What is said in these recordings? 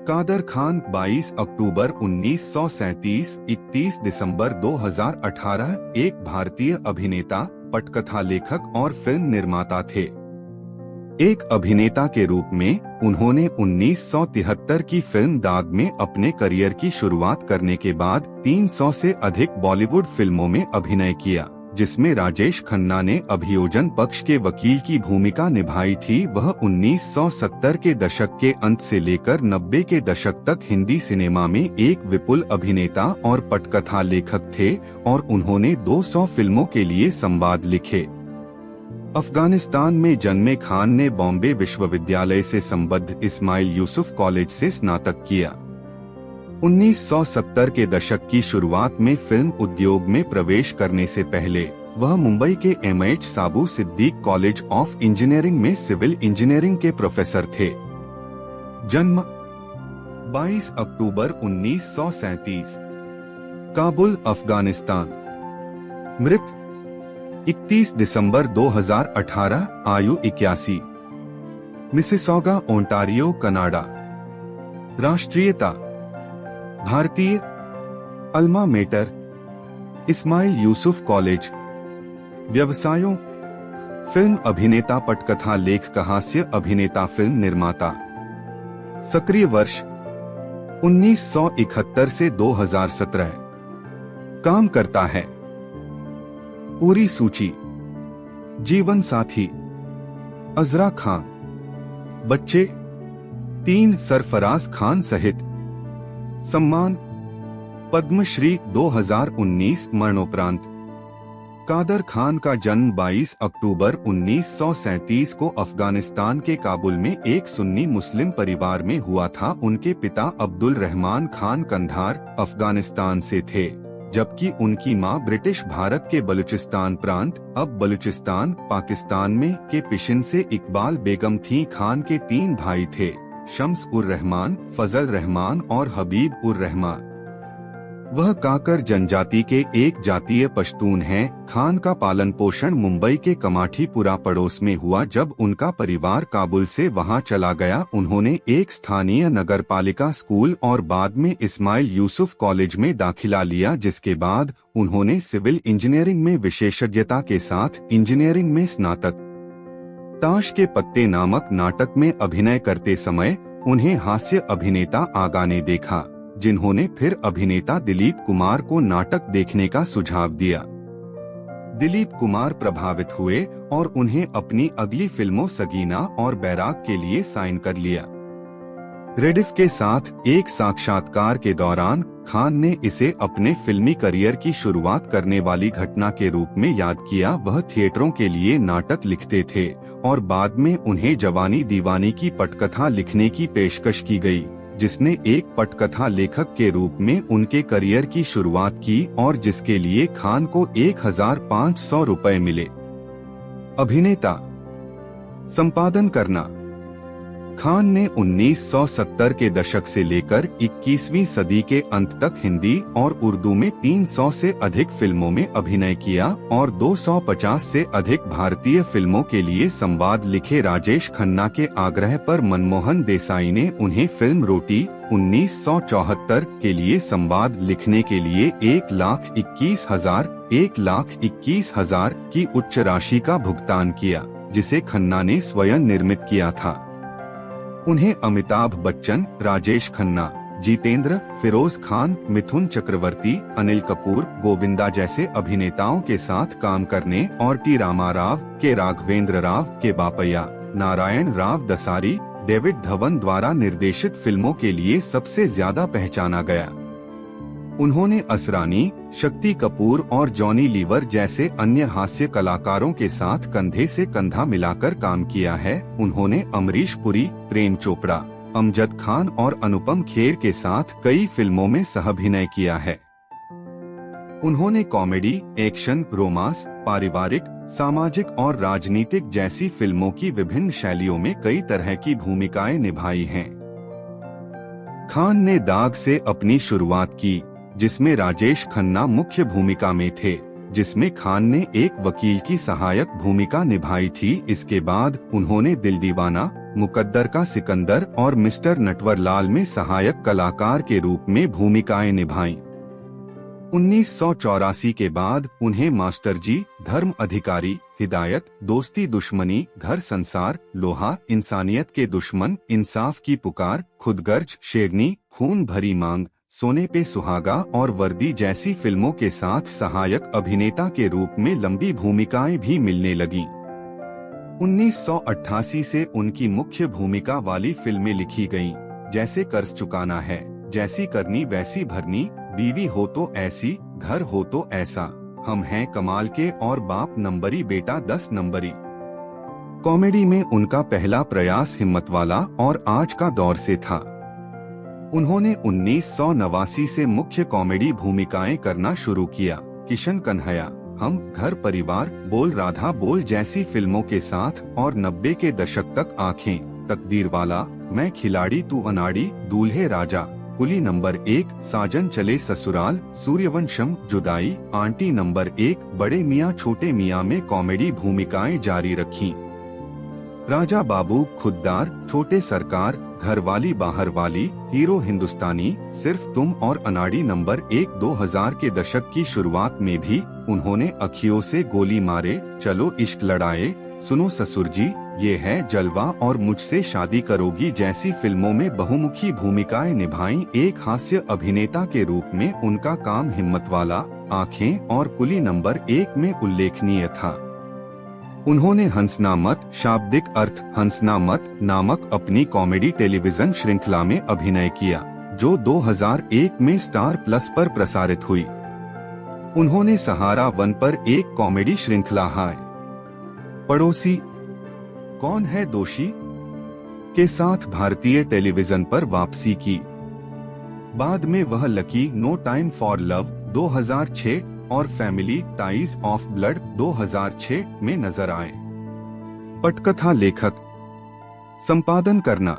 कादर खान 22 अक्टूबर 1937 31 दिसंबर 2018 एक भारतीय अभिनेता, पटकथा लेखक और फिल्म निर्माता थे। एक अभिनेता के रूप में उन्होंने 1973 की फिल्म दाग में अपने करियर की शुरुआत करने के बाद 300 से अधिक बॉलीवुड फिल्मों में अभिनय किया, जिसमें राजेश खन्ना ने अभियोजन पक्ष के वकील की भूमिका निभाई थी। वह 1970 के दशक के अंत से लेकर 90 के दशक तक हिंदी सिनेमा में एक विपुल अभिनेता और पटकथा लेखक थे और उन्होंने 200 फिल्मों के लिए संवाद लिखे। अफगानिस्तान में जन्मे खान ने बॉम्बे विश्वविद्यालय से संबद्ध इस्माइल यूसुफ कॉलेज से स्नातक किया। 1970 के दशक की शुरुआत में फिल्म उद्योग में प्रवेश करने से पहले वह मुंबई के MH Saboo Siddik college of engineering में सिविल इंजीनियरिंग के प्रोफेसर थे। जन्म 22 अक्टूबर 1937, काबुल, अफगानिस्तान। मृत 31 दिसंबर 2018, आयु 81। Mississauga, Ontario, Canada. राष्ट्रीयता भारतीय। Alma matter, Ismail Yusuf college. व्यवसायों फिल्म अभिनेता, पटकथा लेखक, हास्य अभिनेता, फिल्म निर्माता। सक्रिय वर्ष 1971 से 2017। काम करता है। पूरी सूची। जीवन साथी अजरा खान। बच्चे 3 सरफराज खान सहित। सम्मान पद्मश्री 2019। मरणोपरांत कादर खान का जन्म 22 अक्टूबर 1937 को अफगानिस्तान के काबुल में एक सुन्नी मुस्लिम परिवार में हुआ था। उनके पिता अब्दुल रहमान खान कंधार, अफगानिस्तान से थे, जबकि उनकी मां ब्रिटिश भारत के बलूचिस्तान प्रांत, अब बलूचिस्तान, पाकिस्तान में के पिशिन से इकबाल बेगम थीं। खान के 3 भाई थे, शम्स उर रहमान, फजल रहमान और हबीब उर रहमान। वह काकर जनजाति के एक जातीय पश्तून हैं। खान का पालन पोषण मुंबई के कमाठीपुरा पड़ोस में हुआ। जब उनका परिवार काबुल से वहां चला गया, उन्होंने एक स्थानीय नगरपालिका स्कूल और बाद में इस्माइल यूसुफ कॉलेज में दाखिला लिया, जिसके बाद उन्होंने सिविल इंजीनियरिंग में विशेषज्ञता के साथ इंजीनियरिंग में स्नातक। ताश के पत्ते नामक नाटक में अभिनय करते समय उन्हें हास्य अभिनेता आगा ने देखा, जिन्होंने फिर अभिनेता दिलीप कुमार को नाटक देखने का सुझाव दिया। दिलीप कुमार प्रभावित हुए और उन्हें अपनी अगली फिल्मों सगीना और बैराग के लिए साइन कर लिया। रेडिफ के साथ एक साक्षात्कार के दौरान खान ने इसे अपने फिल्मी करियर की शुरुआत करने वाली घटना के रूप में याद किया। वह थिएटरों के लिए नाटक लिखते थे और बाद में उन्हें जवानी दीवानी की पटकथा लिखने की पेशकश की गई, जिसने एक पटकथा लेखक के रूप में उनके करियर की शुरुआत की और जिसके लिए खान को 1500 रुपए मिले। अभिनेता संपादन करना खान ने 1970 के दशक से लेकर 21वीं सदी के अंत तक हिंदी और उर्दू में 300 से अधिक फिल्मों में अभिनय किया और 250 से अधिक भारतीय फिल्मों के लिए संवाद लिखे। राजेश खन्ना के आग्रह पर मनमोहन देसाई ने उन्हें फिल्म रोटी 1974 के लिए संवाद लिखने के लिए 1,21,000 की उच्च राशि का भुगतान किया, जिसे खन्ना ने स्वयं निर्मित किया था। उन्हें अमिताभ बच्चन, राजेश खन्ना, जितेंद्र, फिरोज खान, मिथुन चक्रवर्ती, अनिल कपूर, गोविंदा जैसे अभिनेताओं के साथ काम करने और टी रामाराव, के राघवेंद्र राव, के बापैया, नारायण राव दसारी, डेविड धवन द्वारा निर्देशित फिल्मों के लिए सबसे ज्यादा पहचाना गया। उन्होंने असरानी, शक्ति कपूर और जॉनी लीवर जैसे अन्य हास्य कलाकारों के साथ कंधे से कंधा मिलाकर काम किया है। उन्होंने अमरीश पुरी, प्रेम चोपड़ा, अमजद खान और अनुपम खेर के साथ कई फिल्मों में सहअभिनय किया है। उन्होंने कॉमेडी, एक्शन, रोमांस, पारिवारिक, सामाजिक और राजनीतिक जैसी फिल्मों की विभिन्न शैलियों में कई तरह की भूमिकाएं निभाई हैं। खान ने दाग से अपनी शुरुआत की, जिसमें राजेश खन्ना मुख्य भूमिका में थे, जिसमें खान ने एक वकील की सहायक भूमिका निभाई थी। इसके बाद उन्होंने दिल दीवाना, मुकद्दर का सिकंदर और मिस्टर नटवरलाल में सहायक कलाकार के रूप में भूमिकाएं निभाईं। 1984 के बाद उन्हें मास्टर जी, धर्म अधिकारी, हिदायत, दोस्ती दुश्मनी, घर संसार, लोहा, इंसानियत के दुश्मन, इंसाफ की पुकार, खुदगर्ज, शेरनी, खून भरी मांग, सोने पे सुहागा और वर्दी जैसी फिल्मों के साथ सहायक अभिनेता के रूप में लंबी भूमिकाएं भी मिलने लगीं। 1988 से उनकी मुख्य भूमिका वाली फिल्में लिखी गईं, जैसे कर्ज चुकाना है, जैसी करनी वैसी भरनी, बीवी हो तो ऐसी, घर हो तो ऐसा, हम हैं कमाल के और बाप नंबरी बेटा 10 नंबरी। कॉमेडी में उनका पहला प्रयास हिम्मत वाला और आज का दौर से था। उन्होंने 1989 से मुख्य कॉमेडी भूमिकाएं करना शुरू किया। किशन कन्हैया, हम, घर परिवार, बोल राधा बोल जैसी फिल्मों के साथ और 90 के दशक तक आंखें, तकदीर वाला, मैं खिलाड़ी तू अनाड़ी, दूल्हे राजा, कुली नंबर 1, साजन चले ससुराल, सूर्यवंशम, जुदाई, आंटी नंबर 1, बड़े मियाँ छोटे मियाँ में कॉमेडी भूमिकाएं जारी रखीं। राजा बाबू, खुददार, छोटे सरकार, घरवाली बाहर वाली, हीरो हिंदुस्तानी, सिर्फ तुम और अनाड़ी नंबर 1। 2000 के दशक की शुरुआत में भी उन्होंने अखियों से गोली मारे, चलो इश्क लड़ाए, सुनो ससुर जी, ये है जलवा और मुझसे शादी करोगी जैसी फिल्मों में बहुमुखी भूमिकाएं निभाईं। एक हास्य अभिनेता के रूप में उनका काम हिम्मत वाला, आंखें और कुली नंबर 1 में उल्लेखनीय था। उन्होंने हंसना मत, शाब्दिक अर्थ हंसना मत नामक अपनी कॉमेडी टेलीविजन श्रृंखला में अभिनय किया, जो 2001 में स्टार प्लस पर प्रसारित हुई। उन्होंने सहारा वन पर एक कॉमेडी श्रृंखला हाय पड़ोसी, कौन है दोषी के साथ भारतीय टेलीविजन पर वापसी की। बाद में वह Lucky, No Time for Love 2006 और फैमिली टाइज ऑफ ब्लड 2006 में नजर आए। पटकथा लेखक, संपादन करना,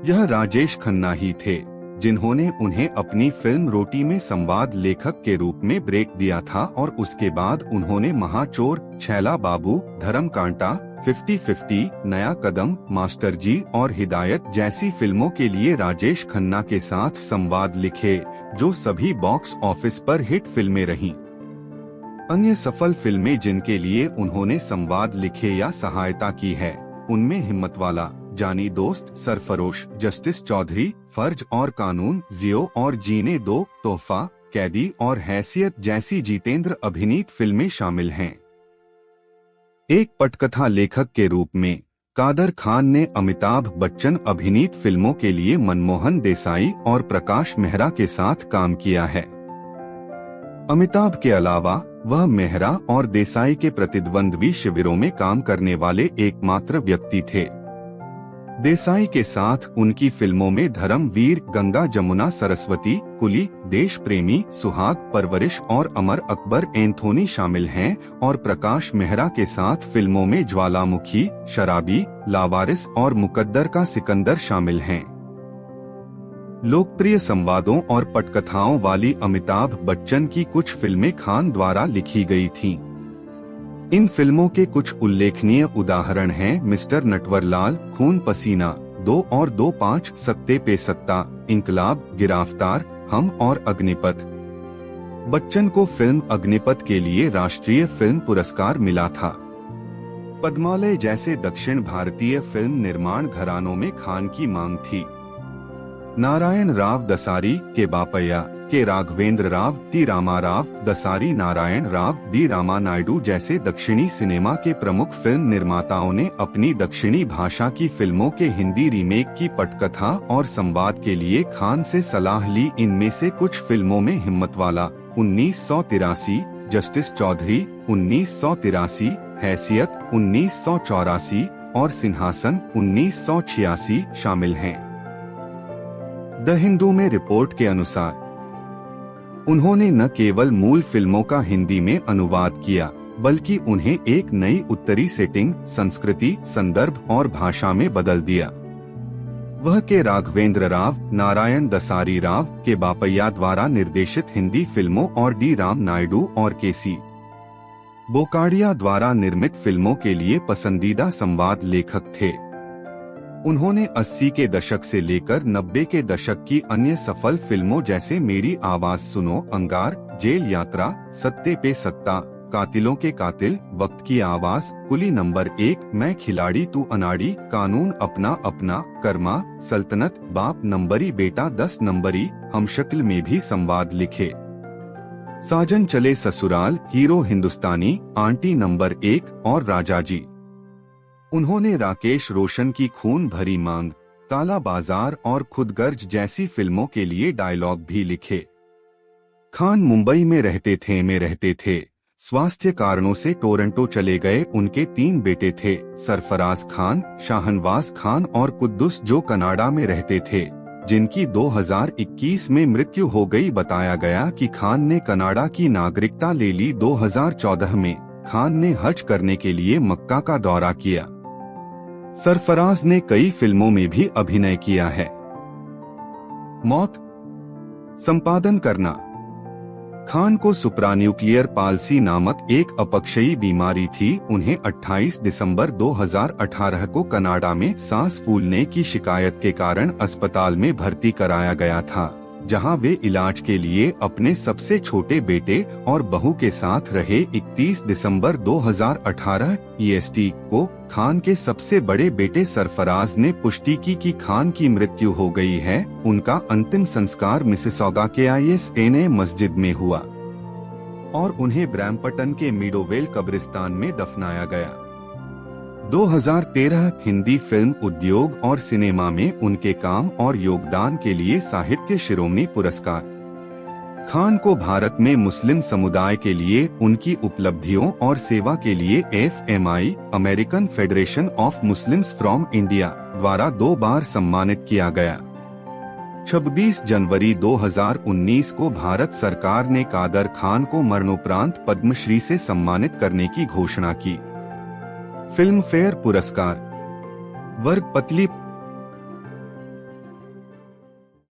यह राजेश खन्ना ही थे, जिन्होंने उन्हें अपनी फिल्म रोटी में संवाद लेखक के रूप में ब्रेक दिया था और उसके बाद उन्होंने महाचोर, छैला बाबू, धर्म कांटा, 50-50, नया कदम, मास्टर जी और हिदायत जैसी फिल्मों के लिए राजेश खन्ना के साथ संवाद लिखे, जो सभी बॉक्स ऑफिस पर हिट फिल्में रहीं। अन्य सफल फिल्में जिनके लिए उन्होंने संवाद लिखे या सहायता की है, उनमें हिम्मत वाला, जानी दोस्त, सरफरोश, जस्टिस चौधरी, फर्ज और कानून, जियो और जीने दो, तोहफा, कैदी और हैसियत जैसी जितेंद्र अभिनीत फिल्में शामिल हैं। एक पटकथा लेखक के रूप में कादर खान ने अमिताभ बच्चन अभिनीत फिल्मों के लिए मनमोहन देसाई और प्रकाश मेहरा के साथ काम किया है। अमिताभ के अलावा वह मेहरा और देसाई के प्रतिद्वंद्वी शिविरों में काम करने वाले एकमात्र व्यक्ति थे। देसाई के साथ उनकी फिल्मों में धर्मवीर, गंगा जमुना सरस्वती, कुली, देश प्रेमी, सुहाग, परवरिश और अमर अकबर एंथोनी शामिल हैं और प्रकाश मेहरा के साथ फिल्मों में ज्वालामुखी, शराबी, लावारिस और मुकद्दर का सिकंदर शामिल हैं। लोकप्रिय संवादों और पटकथाओं वाली अमिताभ बच्चन की कुछ फिल्में खान द्वारा लिखी गई थीं। इन फिल्मों के कुछ उल्लेखनीय उदाहरण हैं मिस्टर नटवरलाल, खून पसीना, 2 और 2, 5, सत्ते पे सत्ता, इंकलाब, गिरफ्तार, हम और अग्निपथ। बच्चन को फिल्म अग्निपथ के लिए राष्ट्रीय फिल्म पुरस्कार मिला था। पद्मालय जैसे दक्षिण भारतीय फिल्म निर्माण घरानों में खान की मांग थी। नारायण राव दसारी के बापैया, के राघवेंद्र राव, टी रामाराव दसारी, नारायण राव, डी रामा नायडू जैसे दक्षिणी सिनेमा के प्रमुख फिल्म निर्माताओं ने अपनी दक्षिणी भाषा की फिल्मों के हिंदी रीमेक की पटकथा और संवाद के लिए खान से सलाह ली। इनमें से कुछ फिल्मों में हिम्मत वाला 1983, जस्टिस चौधरी 1983, हैसियत 1984 और सिंहासन 1986 शामिल हैं। द हिंदू में रिपोर्ट के अनुसार उन्होंने न केवल मूल फिल्मों का हिंदी में अनुवाद किया, बल्कि उन्हें एक नई उत्तरी सेटिंग, संस्कृति, संदर्भ और भाषा में बदल दिया। वह के राघवेंद्र राव, नारायण दसारी राव के बापैया द्वारा निर्देशित हिंदी फिल्मों और डी राम नायडू और के.सी. बोकाडिया द्वारा निर्मित फिल्मों के लिए पसंदीदा संवाद लेखक थे। उन्होंने 80 के दशक से लेकर 90 के दशक की अन्य सफल फिल्मों जैसे मेरी आवाज सुनो, अंगार, जेल यात्रा, सत्ते पे सत्ता, कातिलों के कातिल, वक्त की आवाज, कुली नंबर 1, मैं खिलाड़ी तू अनाड़ी, कानून अपना अपना, कर्मा, सल्तनत, बाप नंबरी बेटा 10 नंबरी, हमशक्ल में भी संवाद लिखे। साजन चले ससुराल, हीरो हिंदुस्तानी, आंटी नंबर 1 और राजा जी। उन्होंने राकेश रोशन की खून भरी मांग, काला बाजार और खुदगर्ज जैसी फिल्मों के लिए डायलॉग भी लिखे। खान मुंबई में रहते थे। स्वास्थ्य कारणों से टोरंटो चले गए। उनके 3 बेटे थे, सरफराज खान, शाहनवाज खान और कुद्दुस, जो कनाडा में रहते थे, जिनकी 2021 में मृत्यु हो गई। बताया गया कि खान ने कनाडा की नागरिकता ले ली। 2014 में खान ने हज करने के लिए मक्का का दौरा किया। सरफराज ने कई फिल्मों में भी अभिनय किया है। मौत, संपादन करना। खान को सुप्रान्यूक्लियर पाल्सी नामक एक अपक्षयी बीमारी थी। उन्हें 28 दिसंबर 2018 को कनाडा में सांस फूलने की शिकायत के कारण अस्पताल में भर्ती कराया गया था, जहां वे इलाज के लिए अपने सबसे छोटे बेटे और बहू के साथ रहे। 31 दिसंबर 2018 EST को खान के सबसे बड़े बेटे सरफराज ने पुष्टि की कि खान की मृत्यु हो गई है। उनका अंतिम संस्कार मिसिसॉगा के ISNA मस्जिद में हुआ और उन्हें ब्रैम्पटन के मिडोवेल कब्रिस्तान में दफनाया गया। 2013 हिंदी फिल्म उद्योग और सिनेमा में उनके काम और योगदान के लिए साहित्य शिरोमणि पुरस्कार। खान को भारत में मुस्लिम समुदाय के लिए उनकी उपलब्धियों और सेवा के लिए FMI American federation of Muslims from India द्वारा 2 बार सम्मानित किया गया। 26 जनवरी 2019 को भारत सरकार ने कादर खान को मरणोपरांत पद्मश्री से सम्मानित करने की घोषणा की। फिल्म फेयर पुरस्कार, वर्ग पतली